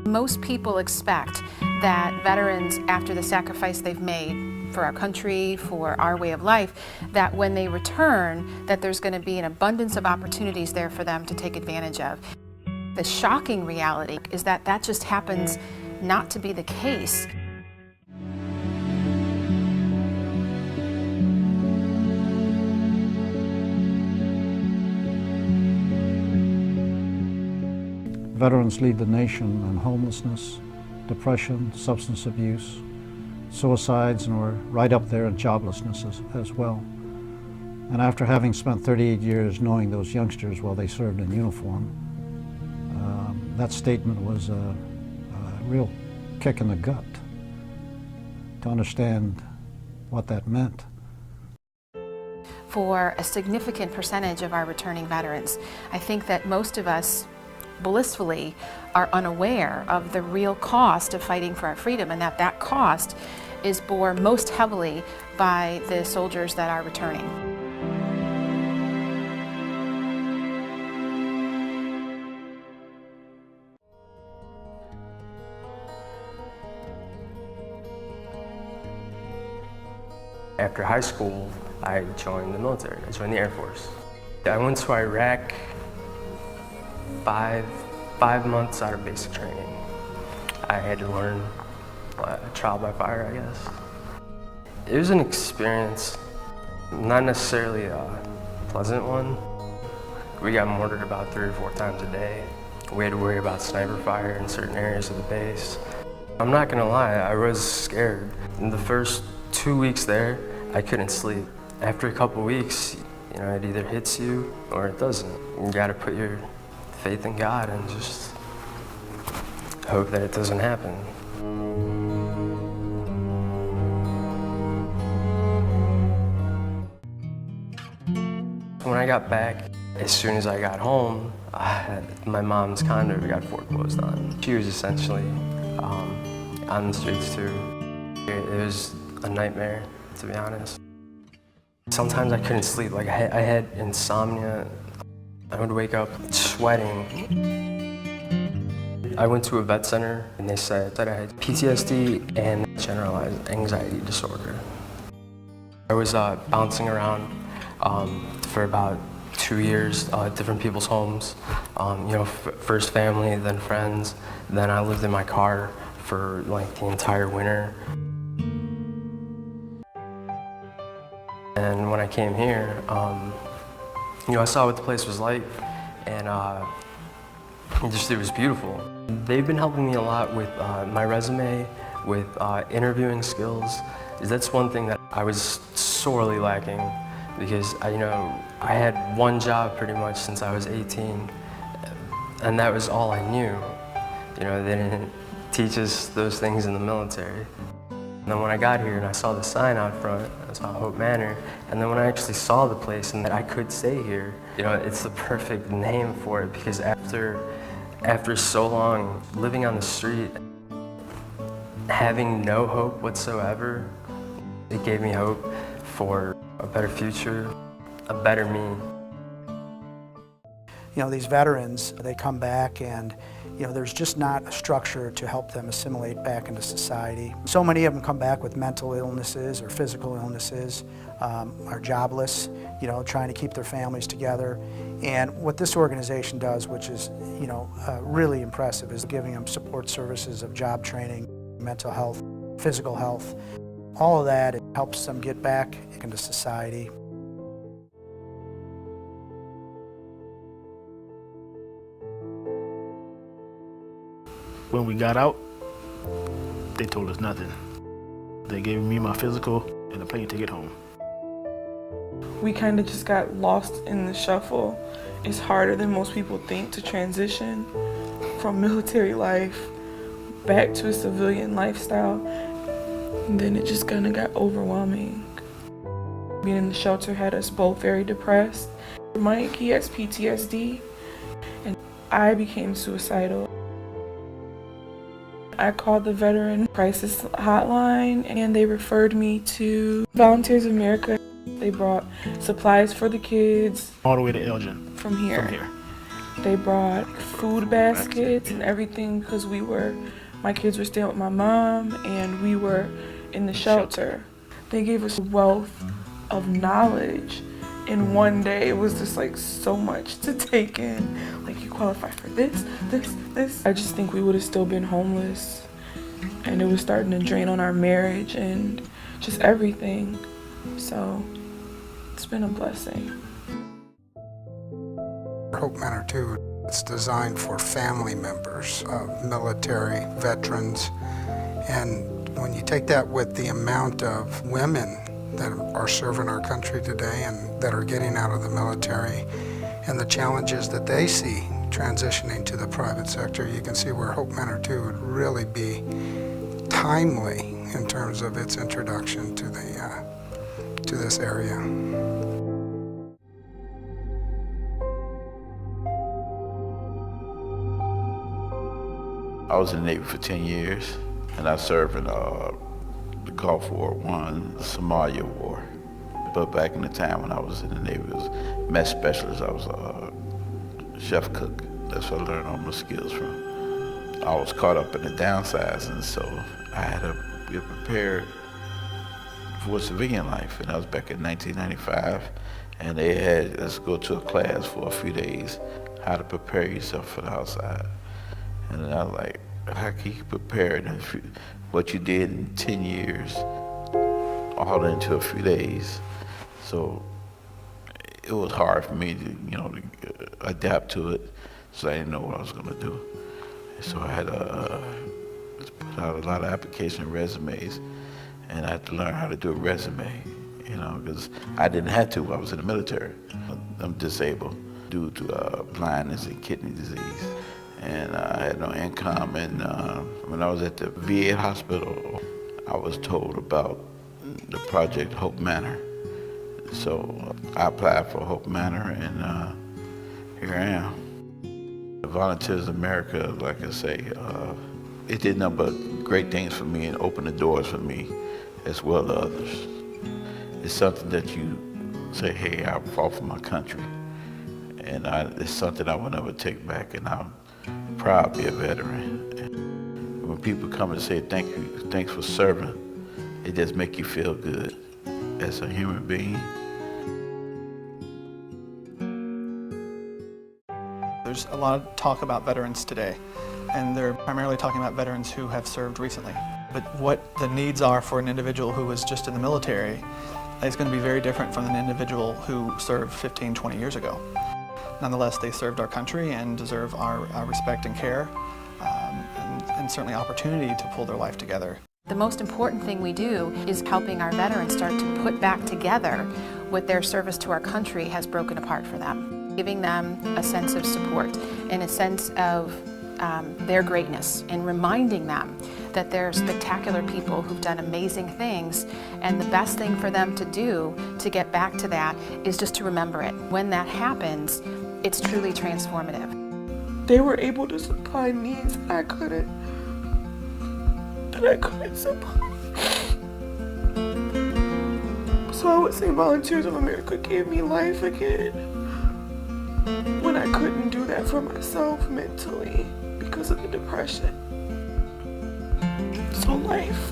Most people expect that veterans, after the sacrifice they've made for our country, for our way of life, that when they return, that there's going to be an abundance of opportunities there for them to take advantage of. The shocking reality is that that just happens not to be the case. Veterans lead the nation in homelessness, depression, substance abuse, suicides, and we're right up there in joblessness as well. And after having spent 38 years knowing those youngsters while they served in uniform, that statement was a real kick in the gut to understand what that meant. For a significant percentage of our returning veterans, I think that most of us blissfully are unaware of the real cost of fighting for our freedom, and that cost is borne most heavily by the soldiers that are returning. After high school, I joined the military. I joined the Air Force. I went to Iraq five months out of basic training. I had to learn trial by fire, I guess. It was an experience, not necessarily a pleasant one. We got mortared about 3 or 4 times a day. We had to worry about sniper fire in certain areas of the base. I'm not gonna lie, I was scared. In the first 2 weeks there, I couldn't sleep. After a couple weeks, you know, it either hits you or it doesn't. You gotta put your faith in God and just hope that it doesn't happen. When I got back, as soon as I got home, my mom's condo got foreclosed on. She was essentially on the streets too. It was a nightmare, to be honest. Sometimes I couldn't sleep. Like I had insomnia. I would wake up sweating. I went to a vet center and they said that I had PTSD and generalized anxiety disorder. I was bouncing around for about 2 years, different people's homes. You know, first family, then friends. Then I lived in my car for like the entire winter. And when I came here, you know, I saw what the place was like, and it was beautiful. They've been helping me a lot with my resume, with interviewing skills. That's one thing that I was sorely lacking, because I had one job pretty much since I was 18, and that was all I knew. You know, they didn't teach us those things in the military. And then when I got here and I saw the sign out front, I saw Hope Manor, and then when I actually saw the place and that I could stay here, you know, it's the perfect name for it, because after so long living on the street, having no hope whatsoever, it gave me hope for a better future, a better me. You know, these veterans, they come back and, you know, there's just not a structure to help them assimilate back into society. So many of them come back with mental illnesses or physical illnesses, are jobless, you know, trying to keep their families together. And what this organization does, which is, you know, really impressive, is giving them support services of job training, mental health, physical health. All of that, it helps them get back into society. When we got out, they told us nothing. They gave me my physical and a plane ticket home. We kind of just got lost in the shuffle. It's harder than most people think to transition from military life back to a civilian lifestyle. And then it just kind of got overwhelming. Being in the shelter had us both very depressed. Mike, he has PTSD, and I became suicidal. I called the Veteran Crisis Hotline, and they referred me to Volunteers of America. They brought supplies for the kids. All the way to Elgin. From here. They brought food baskets and everything because my kids were staying with my mom and we were in the shelter. They gave us a wealth of knowledge in one day. It was just like so much to take in. Like, you qualify for this. I just think we would have still been homeless, and it was starting to drain on our marriage and just everything. So it's been a blessing. Hope Manor 2, it's designed for family members of military veterans. And when you take that with the amount of women that are serving our country today and that are getting out of the military and the challenges that they see transitioning to the private sector, you can see where Hope Manor 2 would really be timely in terms of its introduction to this area. I was in the Navy for 10 years, and I served in the Gulf War I, the Somalia War. But back in the time when I was in the Navy, I was mess specialist. I was a chef cook. That's where I learned all my skills from. I was caught up in the downsizing, so I had to get prepared for civilian life. And I was back in 1995, and they had us go to a class for a few days, how to prepare yourself for the outside. And I was like, how can you prepare what you did in 10 years all into a few days? So it was hard for me to adapt to it, so I didn't know what I was going to do. So I had to put out a lot of application resumes, and I had to learn how to do a resume, because I didn't have to. I was in the military. I'm disabled due to blindness and kidney disease. And I had no income, and when I was at the VA hospital, I was told about the project Hope Manor. So I applied for Hope Manor, and here I am. Volunteers America, like I say, it did nothing but great things for me and opened the doors for me as well as others. It's something that you say, hey, I fought for my country, and it's something I will never take back, and I'm proud to be a veteran. And when people come and say thank you, thanks for serving, it just makes you feel good as a human being. There's a lot of talk about veterans today, and they're primarily talking about veterans who have served recently. But what the needs are for an individual who was just in the military is going to be very different from an individual who served 15, 20 years ago. Nonetheless, they served our country and deserve our respect and care, and certainly opportunity to pull their life together. The most important thing we do is helping our veterans start to put back together what their service to our country has broken apart for them. Giving them a sense of support and a sense of their greatness, and reminding them that they're spectacular people who've done amazing things, and the best thing for them to do to get back to that is just to remember it. When that happens, it's truly transformative. They were able to supply needs that I couldn't supply. So I would say Volunteers of America gave me life again when I couldn't do that for myself mentally because of the depression. So life.